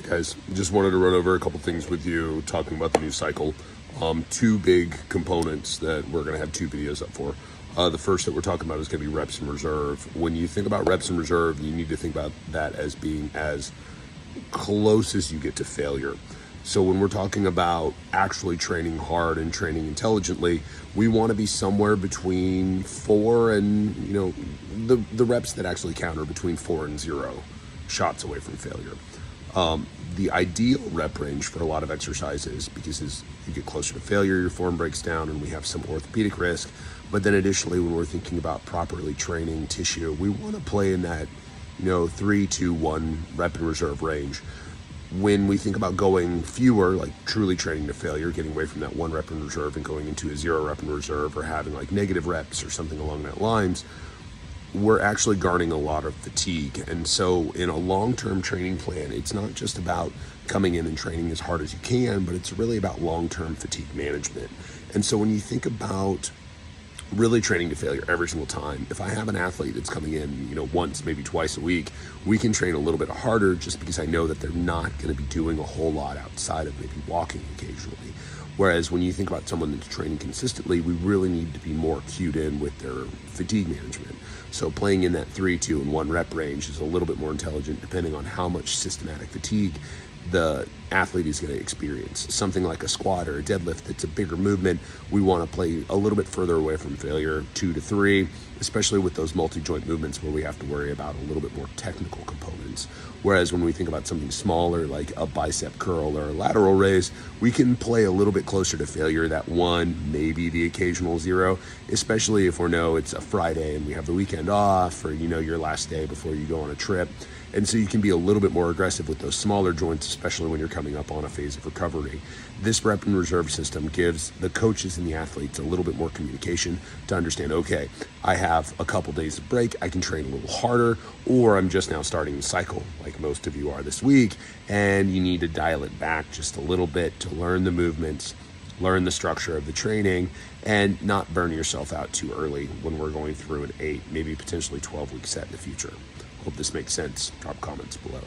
Guys, just wanted to run over a couple things with you talking about the new cycle. Two big components that we're going to have two videos up for. The first that we're talking about is going to be reps in reserve. When you think about reps in reserve, you need to think about that as being as close as you get to failure. So when we're talking about actually training hard and training intelligently, we want to be somewhere between 4 and, the reps that actually count are between 4 and 0 shots away from failure. The ideal rep range for a lot of exercises, because as you get closer to failure, your form breaks down and we have some orthopedic risk. But then additionally, when we're thinking about properly training tissue, we want to play in that, 3 to 1 rep in reserve range. When we think about going fewer, like truly training to failure, getting away from that 1 rep in reserve and going into a 0 rep in reserve, or having like negative reps or something along that lines, we're actually garnering a lot of fatigue. And so in a long-term training plan, it's not just about coming in and training as hard as you can, but it's really about long-term fatigue management. And so when you think about really training to failure every single time, if I have an athlete that's coming in, once, maybe twice a week, we can train a little bit harder just because I know that they're not going to be doing a whole lot outside of maybe walking occasionally. Whereas when you think about someone that's training consistently, we really need to be more cued in with their fatigue management. So playing in that 3, 2, and 1 rep range is a little bit more intelligent depending on how much systematic fatigue the athlete is going to experience. Something like a squat or a deadlift that's a bigger movement, we want to play a little bit further away from failure, 2 to 3, especially with those multi-joint movements where we have to worry about a little bit more technical components. Whereas when we think about something smaller like a bicep curl or a lateral raise, we can play a little bit closer to failure, that 1, maybe the occasional 0, especially if we know it's a Friday and we have the weekend off, or your last day before you go on a trip. And so you can be a little bit more aggressive with those smaller joints, especially when you're coming up on a phase of recovery. This rep and reserve system gives the coaches and the athletes a little bit more communication to understand, okay, I have a couple days of break, I can train a little harder, or I'm just now starting the cycle like most of you are this week, and you need to dial it back just a little bit to learn the movements, learn the structure of the training, and not burn yourself out too early when we're going through an 8, maybe potentially 12-week set in the future. Hope this makes sense. Drop comments below.